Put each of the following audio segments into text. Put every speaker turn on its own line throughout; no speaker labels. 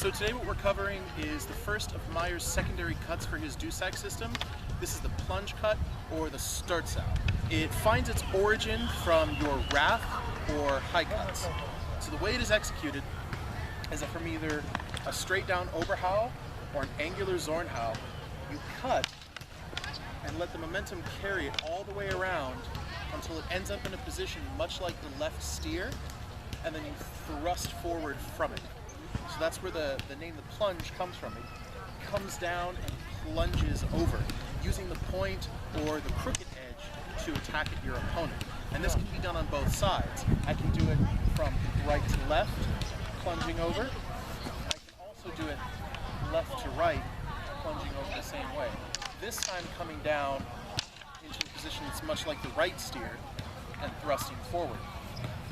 So today what we're covering is the first of Meyer's secondary cuts for his Dussack system. This is the Plunge Cut, or the Sturtzhauw. It finds its origin from your wrath or high cuts. So the way it is executed is that from either a straight down Oberhau or an angular Zornhau, you cut and let the momentum carry it all the way around until it ends up in a position much like the left steer, and then you thrust forward from it. So that's where the name the plunge comes from. It comes down and plunges over, using the point or the crooked edge to attack at your opponent. And this can be done on both sides. I can do it from right to left, plunging over. I can also do it left to right, plunging over the same way. This time coming down into a position that's much like the right steer and thrusting forward.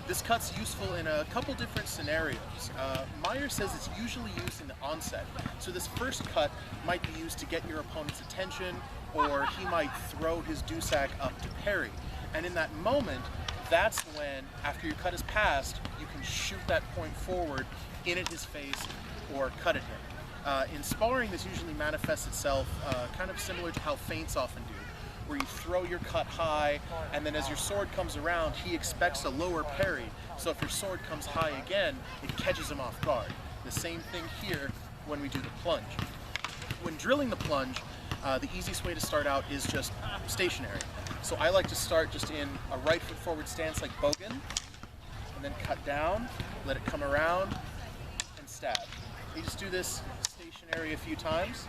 This cut's useful in a couple different scenarios. Meyer says it's usually used in the onset. So this first cut might be used to get your opponent's attention, or he might throw his Dussack up to parry. And in that moment, that's when, after your cut is passed, you can shoot that point forward in at his face or cut at him. In sparring, this usually manifests itself kind of similar to how feints often do, where you throw your cut high, and then as your sword comes around, he expects a lower parry. So if your sword comes high again, it catches him off guard. The same thing here when we do the plunge. When drilling the plunge, the easiest way to start out is just stationary. So I like to start just in a right foot forward stance like Bogan, and then cut down, let it come around, and stab. You just do this stationary a few times.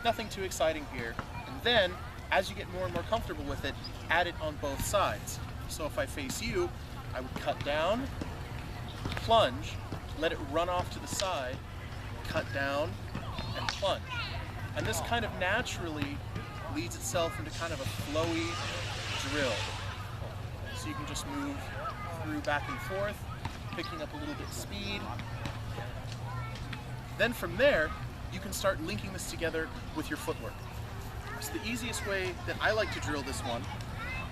Nothing too exciting here. And then, as you get more and more comfortable with it, add it on both sides. So if I face you, I would cut down, plunge, let it run off to the side, cut down, and plunge. And this kind of naturally leads itself into kind of a flowy drill. So you can just move through back and forth, picking up a little bit of speed. Then from there, you can start linking this together with your footwork. So the easiest way that I like to drill this one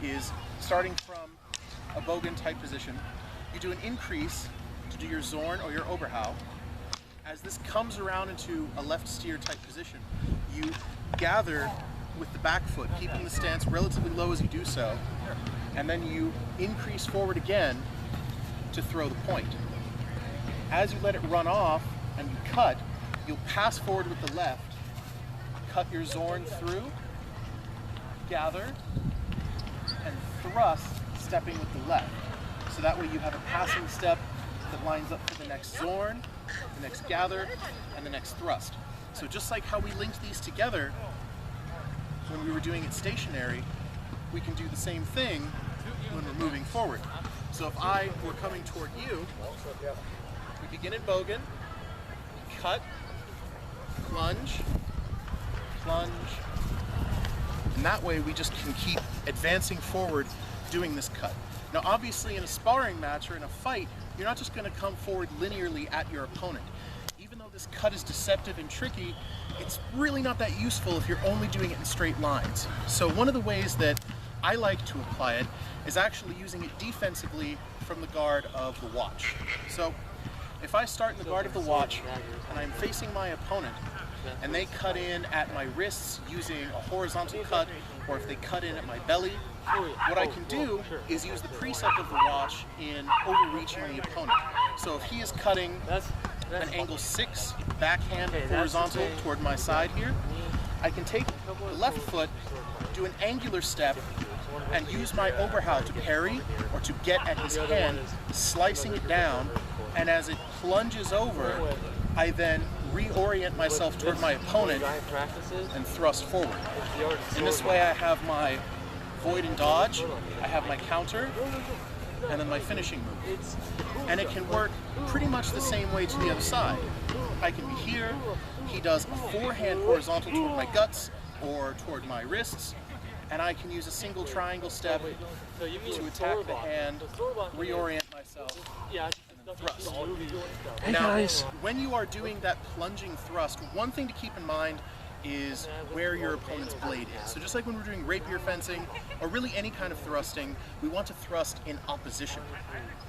is starting from a Bogan type position. You do an increase to do your Zorn or your Oberhau. As this comes around into a left steer type position, you gather with the back foot, keeping the stance relatively low as you do so, and then you increase forward again to throw the point. As you let it run off and you cut, you'll pass forward with the left, cut your Zorn through, gather, and thrust, stepping with the left. So that way you have a passing step that lines up for the next Zorn, the next gather, and the next thrust. So just like how we linked these together when we were doing it stationary, we can do the same thing when we're moving forward. So if I were coming toward you, we begin at Bogan, cut, plunge, plunge, and that way we just can keep advancing forward doing this cut. Now obviously in a sparring match or in a fight, you're not just going to come forward linearly at your opponent. Even though this cut is deceptive and tricky, it's really not that useful if you're only doing it in straight lines. So one of the ways that I like to apply it is actually using it defensively from the guard of the watch. So if I start in the guard of the watch and I'm facing my opponent and they cut in at my wrists using a horizontal cut, or if they cut in at my belly, what I can do is use the precept of the watch in overreaching the opponent. So if he is cutting an angle 6 backhand horizontal toward my side here, I can take the left foot, do an angular step, and use my Oberhau to parry or to get at his hand, slicing it down, and as it plunges over, I then reorient myself toward my opponent and thrust forward. In this way I have my void and dodge, I have my counter, and then my finishing move. And it can work pretty much the same way to the other side. I can be here, he does a forehand horizontal toward my guts or toward my wrists, and I can use a single triangle step to attack the hand, reorient myself, and then thrust.
Hey
now,
guys.
when you are doing that plunging thrust, one thing to keep in mind is where your opponent's blade is. So just like when we're doing rapier fencing, or really any kind of thrusting, we want to thrust in opposition.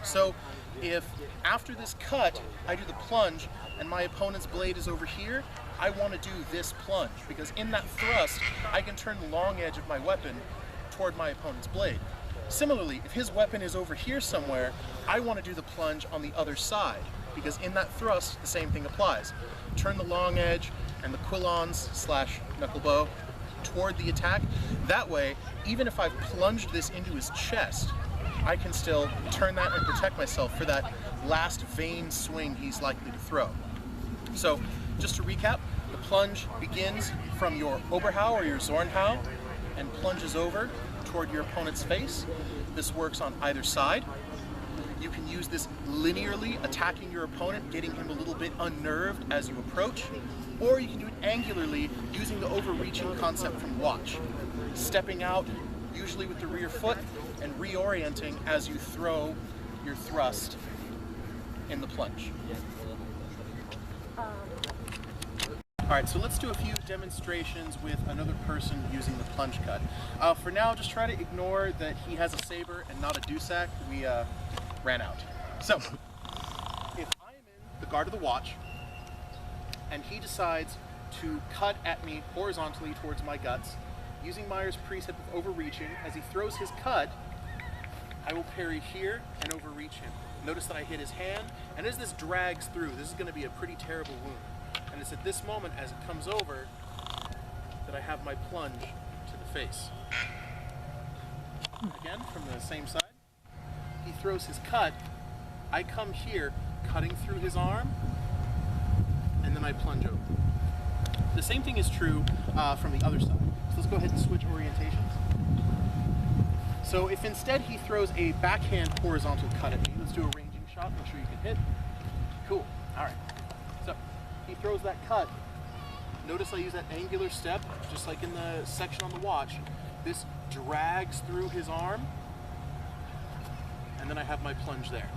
So if after this cut, I do the plunge, and my opponent's blade is over here, I want to do this plunge, because in that thrust, I can turn the long edge of my weapon toward my opponent's blade. Similarly, if his weapon is over here somewhere, I want to do the plunge on the other side, because in that thrust, the same thing applies. Turn the long edge and the quillons / knuckle bow toward the attack. That way, even if I've plunged this into his chest, I can still turn that and protect myself for that last vain swing he's likely to throw. So, just to recap, the plunge begins from your Oberhau or your Zornhau and plunges over toward your opponent's face. This works on either side. You can use this linearly, attacking your opponent, getting him a little bit unnerved as you approach, or you can do it angularly, using the overreaching concept from Watch. Stepping out, usually with the rear foot, and reorienting as you throw your thrust in the plunge. Alright, so let's do a few demonstrations with another person using the plunge cut. For now, just try to ignore that he has a saber and not a Dussack. We ran out. So, if I am in the guard of the watch, and he decides to cut at me horizontally towards my guts, using Meyer's precept of overreaching, as he throws his cut, I will parry here and overreach him. Notice that I hit his hand, and as this drags through, this is going to be a pretty terrible wound. And it's at this moment, as it comes over, that I have my plunge to the face. Again, from the same side, he throws his cut, I come here, cutting through his arm, and then I plunge over. The same thing is true from the other side. So let's go ahead and switch orientations. So if instead he throws a backhand horizontal cut at me, let's do a ranging shot, make sure you can hit. Cool, all right. So he throws that cut. Notice I use that angular step, just like in the section on the watch. This drags through his arm, and then I have my plunge there.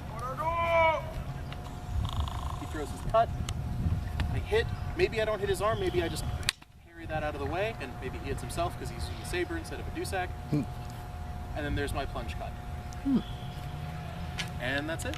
He throws his cut, I hit. Maybe I don't hit his arm, maybe I just parry that out of the way, and maybe he hits himself because he's using a saber instead of a Dussack. And then there's my plunge cut. And that's it.